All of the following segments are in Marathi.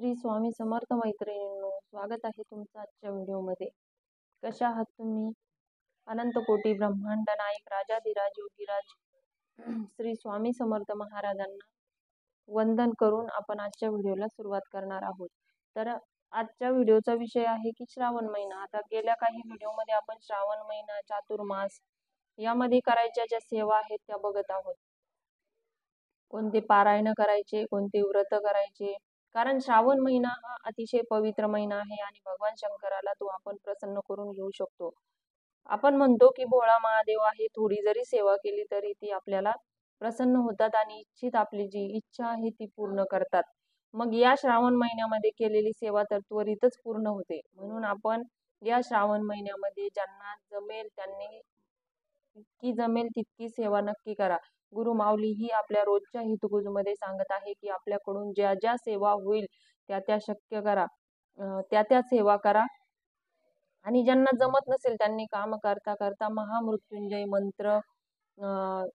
श्री स्वामी समर्थ मैत्रिणींनो, स्वागत आहे तुमचं आजच्या व्हिडिओमध्ये. कशा आहात तुम्ही? अनंत कोटी ब्रह्मांड नायक राजाधिराज योगीराज श्री स्वामी समर्थ महाराजांना वंदन करून आपण आजच्या व्हिडिओला सुरुवात करणार आहोत. तर आजच्या व्हिडिओचा विषय आहे की श्रावण महिना. आता गेल्या काही व्हिडिओमध्ये आपण श्रावण महिना, चातुर्मास यामध्ये करायच्या ज्या सेवा आहेत त्या बघत आहोत. कोणते पारायण करायचे, कोणते व्रत करायचे, कारण श्रावण महिना हा अतिशय पवित्र महिना आहे आणि भगवान शंकराला तो आपण प्रसन्न करून घेऊ शकतो. आपण म्हणतो की भोळा महादेव आहे, थोडी जरी सेवा केली तरी ती आपल्याला प्रसन्न होतात आणि इच्छित आपली जी इच्छा आहे ती पूर्ण करतात. मग या श्रावण महिन्यामध्ये केलेली सेवा तर त्वरितच पूर्ण होते. म्हणून आपण या श्रावण महिन्यामध्ये ज्यांना जमेल त्यांनी जमेल तितकी सेवा नक्की करा. गुरु माऊली ही आपल्या रोजच्या हितगुजमध्ये सांगत आहे की आपल्याकडून ज्या ज्या सेवा होईल त्या शक्य करा, त्या सेवा करा. आणि ज्यांना जमत नसेल त्यांनी काम करता करता महामृत्युंजय मंत्र,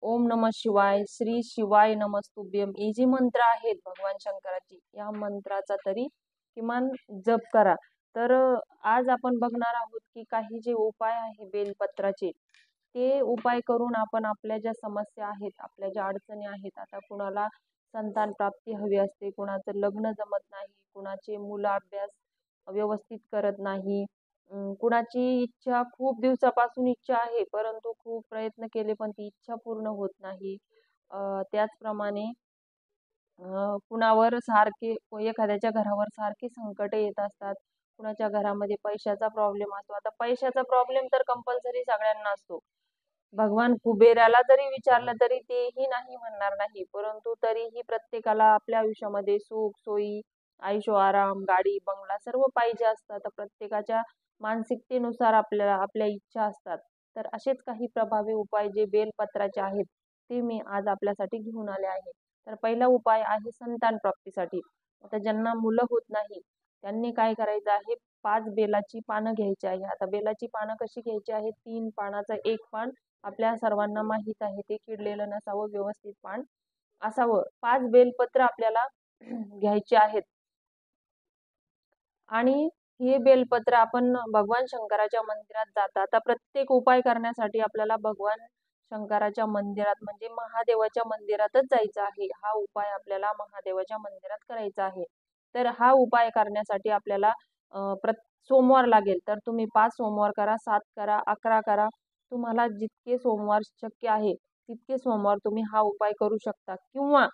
ओम नमः शिवाय, श्री शिवाय नमस्तुभ्यम हे जे मंत्र आहेत भगवान शंकराची, या मंत्राचा तरी किमान जप करा. तर आज आपण बघणार आहोत की काही जे उपाय आहे बेलपत्राचे, ते उपाय करून आपण आपल्या ज्या समस्या आहेत, आपल्या ज्या अडचणी आहेत, आता कुणाला संतान प्राप्ती हवी असते, कुणाचं लग्न जमत नाही, कुणाचे मुलं अभ्यास व्यवस्थित करत नाही, कुणाची इच्छा खूप दिवसापासून इच्छा आहे परंतु खूप प्रयत्न केले पण ती इच्छा पूर्ण होत नाही. त्याचप्रमाणे कुणावर सारखे एखाद्याच्या घरावर सारखे संकट येत असतात, कुणाच्या घरामध्ये पैशाचा प्रॉब्लेम असतो. आता पैशाचा प्रॉब्लेम तर कंपल्सरी सगळ्यांना असतो. भगवान कुबेराला जरी विचारलं तरी तेही नाही म्हणणार नाही, परंतु तरीही प्रत्येकाला आपल्या आयुष्यामध्ये सुख सोयी, आयुष्य आराम, गाडी बंगला सर्व पाहिजे असतात. तर प्रत्येकाच्या मानसिकतेनुसार आपल्याला आपल्या इच्छा असतात. तर असेच काही प्रभावी उपाय जे बेलपत्राचे आहेत ते मी आज आपल्यासाठी घेऊन आले आहे. तर पहिला उपाय आहे संतान प्राप्तीसाठी. आता ज्यांना मुलं होत नाही त्यांनी काय करायचं आहे, 5 बेलाची पानं घ्यायची आहे. आता बेलाची पानं कशी घ्यायची आहे, 3 पानाचं एक पान आपल्या सर्वांना माहीत आहे, ते किडलेलं नसावं, व्यवस्थित पान असावं. 5 बेलपत्र आपल्याला घ्यायचे आहेत आणि हे बेलपत्र आपण भगवान शंकराच्या मंदिरात जाता. आता प्रत्येक उपाय करण्यासाठी आपल्याला भगवान शंकराच्या मंदिरात म्हणजे महादेवाच्या मंदिरातच जायचं आहे. हा उपाय आपल्याला महादेवाच्या मंदिरात करायचा आहे. तर हा उपाय करण्यासाठी आपल्याला सोमवार लागेल. तर तुम्ही 5 सोमवार करा, 7 करा, 11 करा. तुम्हाला जितके सोमवार शक्य आहे तितके सोमवार तुम्ही हा उपाय करू शकता, किंवा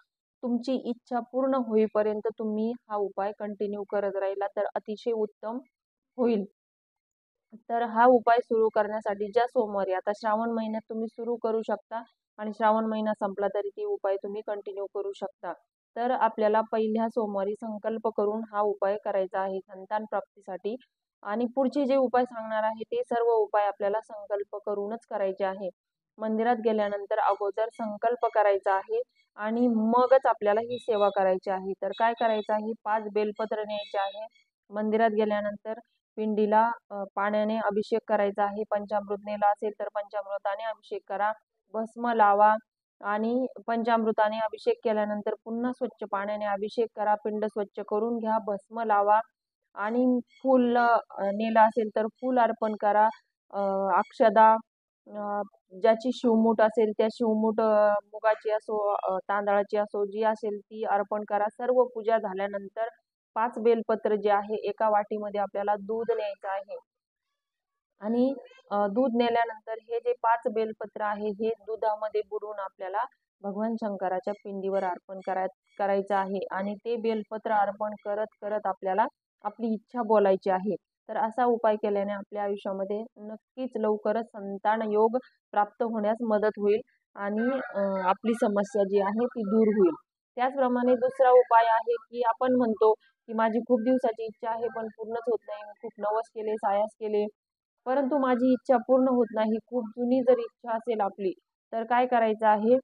तुमची इच्छा पूर्ण होईपर्यंत तुम्ही हा उपाय कंटिन्यू करत राहिला तर अतिशय उत्तम होईल. तर हा उपाय सुरू करण्यासाठी ज्या सोमवारी, आता श्रावण महिन्यात तुम्ही सुरू करू शकता आणि श्रावण महिना संपला तरी ती उपाय तुम्ही कंटिन्यू करू शकता. तर आपल्याला पहिल्या सोमवारी संकल्प करून हा उपाय करायचा आहे संतान प्राप्तीसाठी. आणि पुढचे जे उपाय सांगणार आहे ते सर्व उपाय आपल्याला संकल्प करूनच करायचे आहे. मंदिरात गेल्यानंतर अगोदर संकल्प करायचा आहे आणि मगच आपल्याला ही सेवा करायची आहे. तर काय करायचं आहे, 5 बेलपत्र न्यायचे आहे. मंदिरात गेल्यानंतर पिंडीला पाण्याने अभिषेक करायचा आहे. पंचामृत नेला असेल तर पंचामृताने अभिषेक करा, भस्म लावा आणि पंचामृताने अभिषेक केल्यानंतर पुन्हा स्वच्छ पाण्याने अभिषेक करा. पिंड स्वच्छ करून घ्या, भस्म लावा आणि फूल नेला असेल तर फूल अर्पण करा. अक्षदा, ज्याची शिवमूठ असेल त्या शिवमूठ मुगाची असो, तांदळाची असो, जी असेल ती अर्पण करा. सर्व पूजा झाल्यानंतर 5 बेलपत्र जे आहे एका वाटीमध्ये आपल्याला दूध न्यायचं आहे आणि दूध नेल्यानंतर हे जे 5 बेलपत्र आहे हे दुधामध्ये बुडवून आपल्याला भगवान शंकराच्या पिंडीवर अर्पण करायचं आहे. आणि ते बेलपत्र अर्पण करत करत आपल्याला आपली इच्छा बोलायची आहे. तर असा उपाय केल्याने आपल्या आयुष्यामध्ये नक्कीच लवकरच संतान योग प्राप्त होण्यास मदत होईल आणि आपली समस्या जी आहे ती दूर होईल. त्याचप्रमाणे दुसरा उपाय आहे की आपण म्हणतो की माझी खूप दिवसाची इच्छा आहे पण पूर्णच होत नाही, मी खूप नवस केले, सायास केले, परंतु माझी इच्छा पूर्ण होत नाही. खूप जुनी जर इच्छा असेल आपली तर काय करायचं आहे,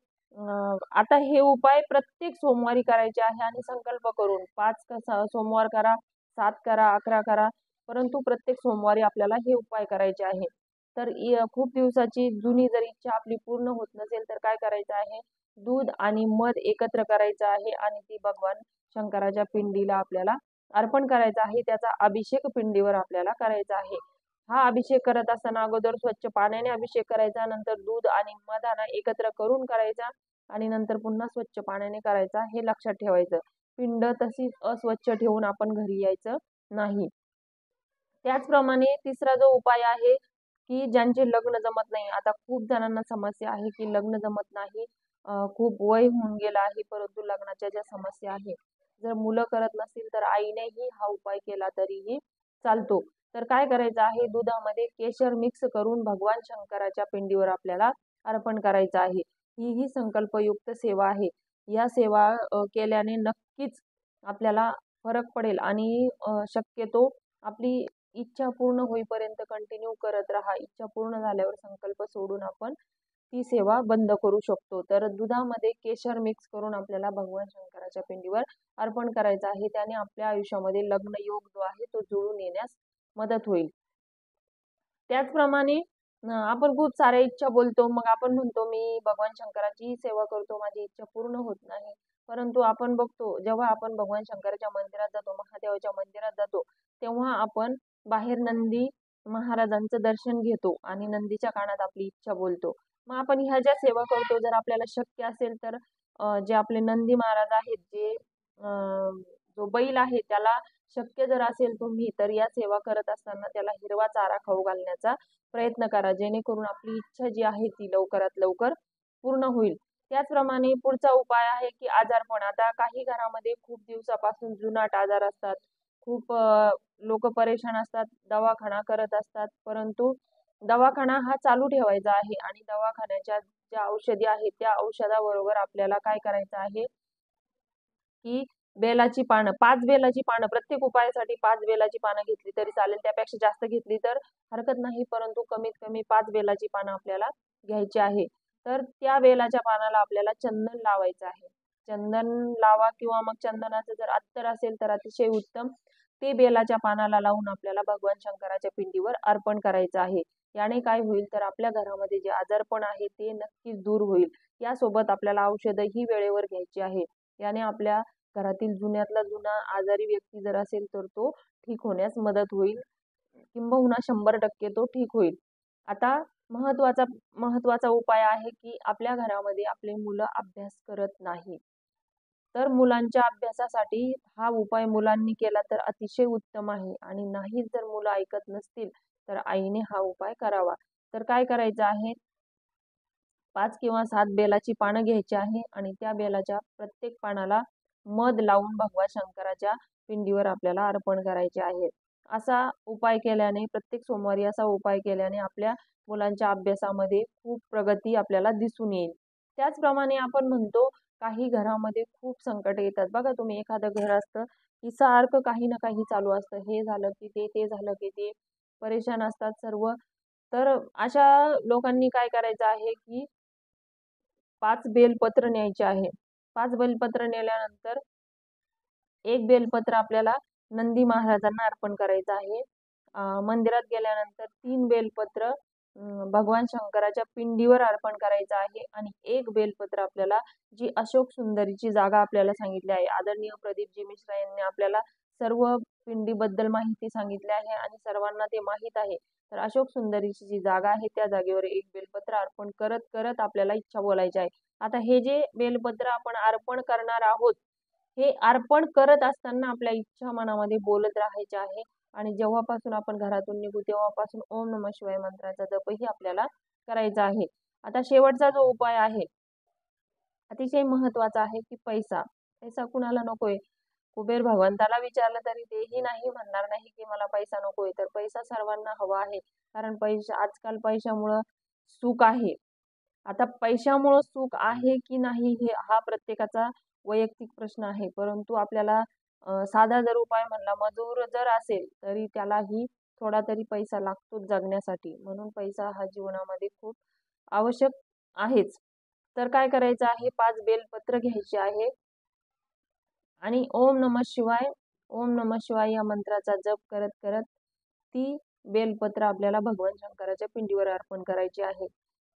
आता हे उपाय प्रत्येक सोमवारी करायचे आहे आणि संकल्प करून 5 सोमवार करा, 7 करा, 11 करा, परंतु प्रत्येक सोमवारी आपल्याला हे उपाय करायचे आहे. तर खूप दिवसाची जुनी जर इच्छा आपली पूर्ण होत नसेल तर काय करायचं आहे, दूध आणि मध एकत्र करायचं आहे आणि ती भगवान शंकराच्या पिंडीला आपल्याला अर्पण करायचा आहे, त्याचा अभिषेक पिंडीवर आपल्याला करायचा आहे. हा अभिषेक करत असताना अगोदर स्वच्छ पाण्याने अभिषेक करायचा, नंतर दूध आणि मधाना एकत्र करून करायचा आणि नंतर पुन्हा स्वच्छ पाण्याने करायचा, हे लक्षात ठेवायचं. पिंड तशीच अस्वच्छ ठेवून आपण घरी यायचं नाही. त्याचप्रमाणे तिसरा जो उपाय आहे की ज्यांचे लग्न जमत नाही, आता खूप जणांना समस्या आहे की लग्न जमत नाही, खूप वय होऊन गेलं आहे, परंतु लग्नाच्या ज्या समस्या आहे, जर मुलं करत नसतील तर आईनेही हा उपाय केला तरीही चालतो. तर काय करायचं आहे, दुधामध्ये केशर मिक्स करून भगवान शंकराच्या पिंडीवर आपल्याला अर्पण करायचं आहे. ही संकल्पयुक्त सेवा आहे. या सेवा केल्याने नक्कीच आपल्याला फरक पडेल आणि शक्यतो आपली इच्छा पूर्ण होईपर्यंत कंटिन्यू करत राहा. इच्छा पूर्ण झाल्यावर संकल्प सोडून आपण ती सेवा बंद करू शकतो. तर दुधामध्ये केशर मिक्स करून आपल्याला भगवान शंकराच्या पिंडीवर अर्पण करायचं आहे. त्याने आपल्या आयुष्यामध्ये लग्न योग जो आहे तो जुळून येण्यास मदत होईल. त्याचप्रमाणे आपण खूप साऱ्या इच्छा बोलतो, मग आपण म्हणतो मी भगवान शंकराची सेवा करतो, माझी इच्छा पूर्ण होत नाही. परंतु आपण बघतो, जेव्हा आपण भगवान शंकराच्या मंदिरात जातो, महादेवाच्या मंदिरात जातो, तेव्हा आपण बाहेर नंदी महाराजांचं दर्शन घेतो आणि नंदीच्या कानात आपली इच्छा बोलतो. मग आपण ह्या ज्या सेवा करतो, जर आपल्याला शक्य असेल तर जे आपले नंदी महाराज आहेत, जे जो बैल आहे त्याला शक्य जर असेल तुम्ही तर या सेवा करत असताना त्याला हिरवा चारा खाऊ घालण्याचा प्रयत्न करा, जेणेकरून आपली इच्छा जी आहे ती लवकरात लवकर पूर्ण होईल. त्याचप्रमाणे पुढचा उपाय आहे की आजारपण. आता काही घरामध्ये खूप दिवसापासून जुनाट आजार असतात, खूप लोक परेशान असतात, दवाखाना करत असतात, परंतु दवाखाना हा चालू ठेवायचा आहे आणि दवाखान्याच्या ज्या औषधी आहेत त्या औषधाबरोबर आपल्याला काय करायचं आहे की बेलाची पानं, 5 बेलाची पानं, प्रत्येक उपायासाठी 5 बेलाची पानं घेतली तरी चालेल, त्यापेक्षा जास्त घेतली तर हरकत नाही, परंतु कमीत कमी 5 बेलाची पानं आपल्याला घ्यायची आहे. तर त्या बेलाच्या पानाला आपल्याला चंदन लावायचं आहे. चंदन लावा किंवा मग चंदनाचं जर अत्तर असेल तर अतिशय उत्तम. ते बेलाच्या पानाला लावून आपल्याला भगवान शंकराच्या पिंडीवर अर्पण करायचं आहे. याने काय होईल तर आपल्या घरामध्ये जे आजारपण आहे ते नक्कीच दूर होईल. यासोबत आपल्याला औषधही वेळेवर घ्यायची आहे. याने आपल्या घरातील जुन्यातला जुना आजारी व्यक्ती जर असेल तर तो ठीक होण्यास मदत होईल, किंबहुना 100% तो ठीक होईल. आता महत्वाचा महत्वाचा उपाय आहे की आपल्या घरामध्ये आपले मुलं अभ्यास करत नाही, तर मुलांच्या अभ्यासासाठी हा उपाय मुलांनी केला तर अतिशय उत्तम आहे. आणि नाही जर मुलं ऐकत नसतील तर आईने हा उपाय करावा. तर काय करायचं आहे, 5 किंवा 7 बेलाची पानं घ्यायची आहे आणि त्या बेलाच्या प्रत्येक पानाला मध लावून भगवान शंकराच्या पिंडीवर आपल्याला अर्पण करायचे आहे. असा उपाय केल्याने, प्रत्येक सोमवारी असा उपाय केल्याने आपल्या मुलांच्या अभ्यासामध्ये खूप प्रगती आपल्याला दिसून येईल. त्याचप्रमाणे आपण म्हणतो काही घरामध्ये खूप संकट येतात. बघा तुम्ही, एखादं घर असतं की सारखं काही ना काही चालू असतं. हे झालं की ते झालं की ते, परेशान असतात सर्व. तर अशा लोकांनी काय करायचं आहे की 5 बेलपत्र न्यायचे आहे. 5 बेलपत्र नेल्यानंतर एक बेलपत्र आपल्याला नंदी महाराजांना अर्पण करायचं आहे. मंदिरात गेल्यानंतर 3 बेलपत्र भगवान शंकराच्या पिंडीवर अर्पण करायचं आहे आणि एक बेलपत्र आपल्याला जी अशोक सुंदरीची जागा आपल्याला सांगितली आहे. आदरणीय प्रदीपजी मिश्रा यांनी आपल्याला सर्व पिंडीबद्दल माहिती सांगितली आहे आणि सर्वांना ते माहीत आहे. तर अशोक सुंदरीची जी जागा आहे त्या जागेवर एक बेलपत्र अर्पण करत करत आपल्याला इच्छा बोलायची आहे. आता हे जे बेलपत्र आपण अर्पण करणार आहोत, हे अर्पण करत असताना आपल्या इच्छा मनामध्ये बोलत राहायच्या आहे आणि जेव्हापासून आपण घरातून निघू तेव्हापासून ओम नमः शिवाय मंत्राचा जपही आपल्याला करायचा आहे. आता शेवटचा जो उपाय आहे अतिशय महत्वाचा आहे की पैसा. पैसा कुणाला नकोय? कुबेर भगवंताला विचारलं तरी तेही नाही म्हणणार नाही की मला पैसा नकोय. तर पैसा सर्वांना हवा आहे, कारण आजकाल पैशामुळं सुख आहे. आता पैशामुळं सुख आहे की नाही हे हा प्रत्येकाचा वैयक्तिक प्रश्न आहे, परंतु आपल्याला साधा जर उपाय म्हणला, मजूर जर असेल तरी त्यालाही थोडा तरी पैसा लागतो जगण्यासाठी. म्हणून पैसा हा जीवनामध्ये खूप आवश्यक आहेच. तर काय करायचं आहे, 5 बेलपत्र घ्यायचे आहे आणि ओम नमः शिवाय, ओम नमः शिवाय या मंत्राचा जप करत करत ती बेलपत्र आपल्याला भगवान शंकराच्या पिंडीवर अर्पण करायची आहे.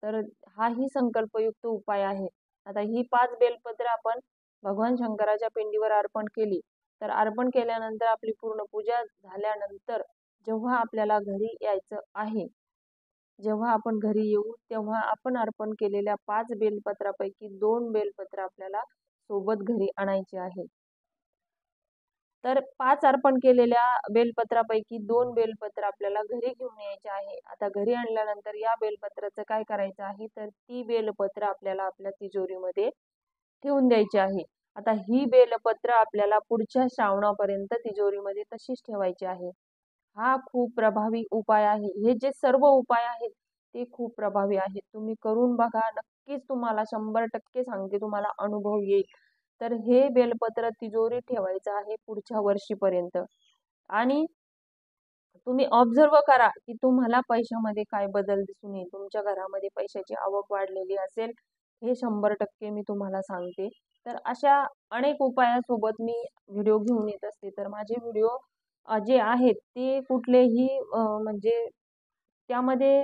तर हाही संकल्पयुक्त उपाय आहे. आता ही 5 बेलपत्र आपण भगवान शंकराच्या पिंडीवर अर्पण केली तर अर्पण केल्यानंतर आपली पूर्ण पूजा झाल्यानंतर जेव्हा आपल्याला घरी यायचं आहे, जेव्हा आपण घरी येऊ तेव्हा आपण अर्पण केलेल्या 5 बेलपत्रापैकी 2 बेलपत्र आपल्याला सोबत घरी आणायचे आहे. तर 5 अर्पण केलेल्या बेलपत्रापैकी 2 बेलपत्र आपल्याला घरी घेऊन यायचे आहे. आता घरी आणल्यानंतर या बेलपत्राचं काय करायचं आहे, तर ती बेलपत्र आपल्याला आपल्या तिजोरीमध्ये ठेवून द्यायची आहे. आता ही बेलपत्र आपल्याला पुढच्या श्रावणापर्यंत तिजोरीमध्ये तशीच ठेवायची आहे. हा खूप प्रभावी उपाय आहे. हे जे सर्व उपाय आहेत ते खूप प्रभावी आहेत. तुम्ही करून बघा. नक्कीच तुम्हाला 100% सांगते तुम्हाला अनुभव येईल. तर हे बेलपत्र तिजोरीत ठेवायचं आहे पुढच्या वर्षीपर्यंत. आणि तुम्ही ऑब्झर्व करा की तुम्हाला पैशामध्ये काय बदल दिसून येईल. तुमच्या घरामध्ये पैशाची आवक वाढलेली असेल, हे 100% मी तुम्हाला सांगते. तर अशा अनेक उपायासोबत मी व्हिडिओ घेऊन येत असते. तर माझे व्हिडिओ जे आहेत ते कुठलेही म्हणजे त्यामध्ये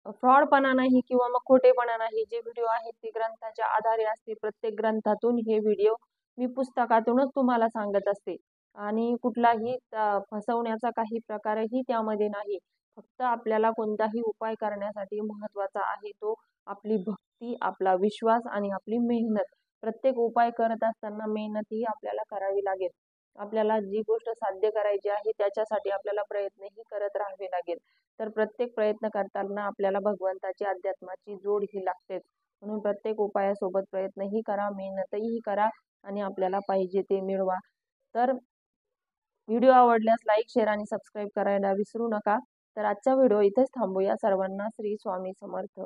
फ्रॉडपणा नाही किंवा मग खोटेपणा नाही. जे व्हिडिओ आहेत ते ग्रंथाच्या आधारे असते. प्रत्येक ग्रंथातून हे व्हिडिओ मी पुस्तकातूनच तुम्हाला सांगत असते आणि कुठलाही फसवण्याचा काही प्रकारही त्यामध्ये नाही. फक्त आपल्याला कोणताही उपाय करण्यासाठी महत्त्वाचा आहे तो आपली भक्ती, आपला विश्वास आणि आपली मेहनत. प्रत्येक उपाय करत असताना मेहनतही आपल्याला करावी लागेल. आपल्याला जी गोष्ट साध्य करायची आहे त्याच्यासाठी आपल्याला प्रयत्नही करत राहावे लागेल. तर प्रत्येक प्रयत्न करताना आपल्याला भगवंताची, अध्यात्माची जोड ही लागतेच. म्हणून प्रत्येक उपायासोबत प्रयत्नही करा, मेहनतही करा आणि आपल्याला पाहिजे ते मिळवा. तर व्हिडिओ आवडल्यास लाईक, शेअर आणि सबस्क्राईब करायला विसरू नका. तर आजचा व्हिडिओ इथेच थांबूया. सर्वांना श्री स्वामी समर्थ.